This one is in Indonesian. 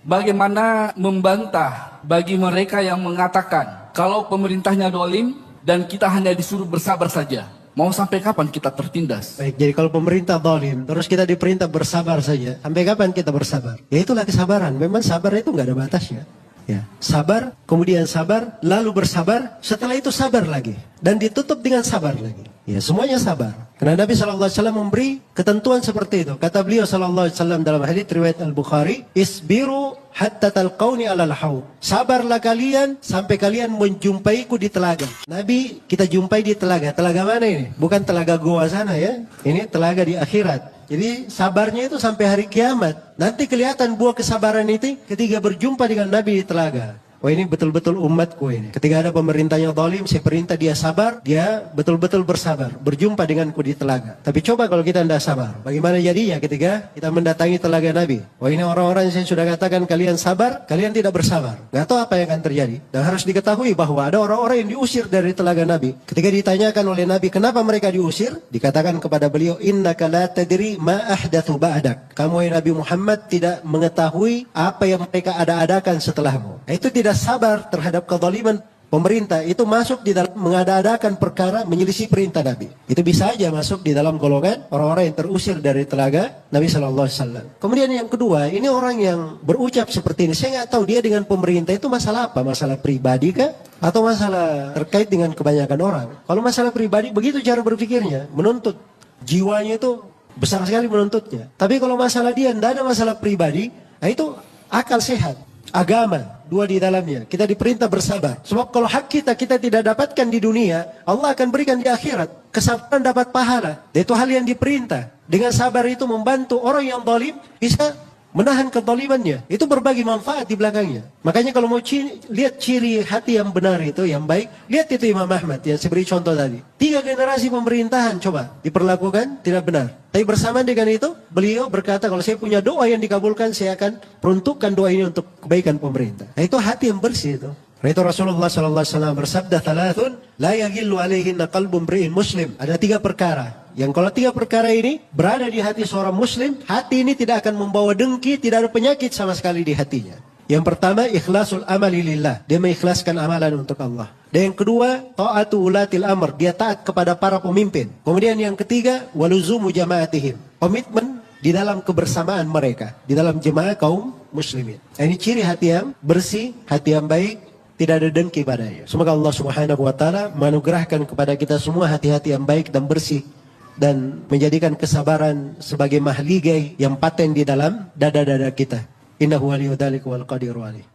bagaimana membantah bagi mereka yang mengatakan kalau pemerintahnya dolim dan kita hanya disuruh bersabar saja. Mau sampai kapan kita tertindas? Baik, jadi kalau pemerintah zalim, terus kita diperintah bersabar saja, sampai kapan kita bersabar? Ya itulah kesabaran. Memang sabar itu nggak ada batasnya. Ya, sabar, kemudian sabar, lalu bersabar, setelah itu sabar lagi, dan ditutup dengan sabar lagi. Ya, semuanya sabar. Karena Nabi SAW memberi ketentuan seperti itu. Kata beliau SAW dalam hadits riwayat Al-Bukhari, "Isbiru hatta talqauni alal haud." Sabarlah kalian sampai kalian menjumpaiku di telaga. Nabi kita jumpai di telaga. Telaga mana ini? Bukan telaga goa sana ya. Ini telaga di akhirat. Jadi sabarnya itu sampai hari kiamat. Nanti kelihatan buah kesabaran itu ketika berjumpa dengan Nabi di telaga. Oh ini betul-betul umatku ini. Ketika ada pemerintahnya zalim, saya perintah dia sabar, dia betul-betul bersabar. Berjumpa denganku di telaga. Tapi coba kalau kita tidak sabar, bagaimana jadinya ketika kita mendatangi telaga Nabi? Oh ini orang-orang yang saya sudah katakan kalian sabar, kalian tidak bersabar. Gak tahu apa yang akan terjadi. Dan harus diketahui bahwa ada orang-orang yang diusir dari telaga Nabi. Ketika ditanyakan oleh Nabi, kenapa mereka diusir? Dikatakan kepada beliau, innaka la tadri ma ahdathu ba'dak. Kamu Nabi Muhammad tidak mengetahui apa yang mereka ada-adakan setelahmu. Nah, itu tidak sabar terhadap kezaliman pemerintah, itu masuk di dalam mengada-adakan perkara menyelisih perintah Nabi. Itu bisa aja masuk di dalam golongan orang-orang yang terusir dari telaga Nabi SAW. Kemudian yang kedua, ini orang yang berucap seperti ini. Saya nggak tahu dia dengan pemerintah itu masalah apa? Masalah pribadi kah? Atau masalah terkait dengan kebanyakan orang? Kalau masalah pribadi, begitu cara berpikirnya, menuntut. Jiwanya itu besar sekali menuntutnya. Tapi kalau masalah dia, tidak ada masalah pribadi, nah itu akal sehat. Agama, dua di dalamnya. Kita diperintah bersabar. Sebab kalau hak kita tidak dapatkan di dunia, Allah akan berikan di akhirat. Kesabaran dapat pahala. Dan itu hal yang diperintah. Dengan sabar itu membantu orang yang zalim bisa menahan kezalimannya. Itu berbagi manfaat di belakangnya. Makanya kalau mau lihat ciri hati yang benar itu, yang baik, lihat itu Imam Ahmad yang saya beri contoh tadi. 3 generasi pemerintahan coba diperlakukan tidak benar. Tapi bersamaan dengan itu, beliau berkata, kalau saya punya doa yang dikabulkan, saya akan peruntukkan doa ini untuk kebaikan pemerintah. Nah, itu hati yang bersih itu. Nah, itu Rasulullah SAW bersabda, "Thalathun la yaghillu alaihinna qalbun mri'in muslim." Ada 3 perkara. Yang kalau 3 perkara ini berada di hati seorang muslim, hati ini tidak akan membawa dengki, tidak ada penyakit sama sekali di hatinya. Yang pertama, ikhlasul amali lillah. Dia mengikhlaskan amalan untuk Allah. Dan yang kedua, ta'atu ulatil amr. Dia taat kepada para pemimpin. Kemudian yang ketiga, waluzumu jama'atihim. Komitmen di dalam kebersamaan mereka. Di dalam jemaah kaum muslimin. Ini ciri hati yang bersih, hati yang baik, tidak ada dengki padanya. Semoga Allah Subhanahu wa taala menganugerahkan kepada kita semua hati-hati yang baik dan bersih, dan menjadikan kesabaran sebagai mahligai yang paten di dalam dada-dada kita. Innahu waliyyu dzalika wal qadiru alaih.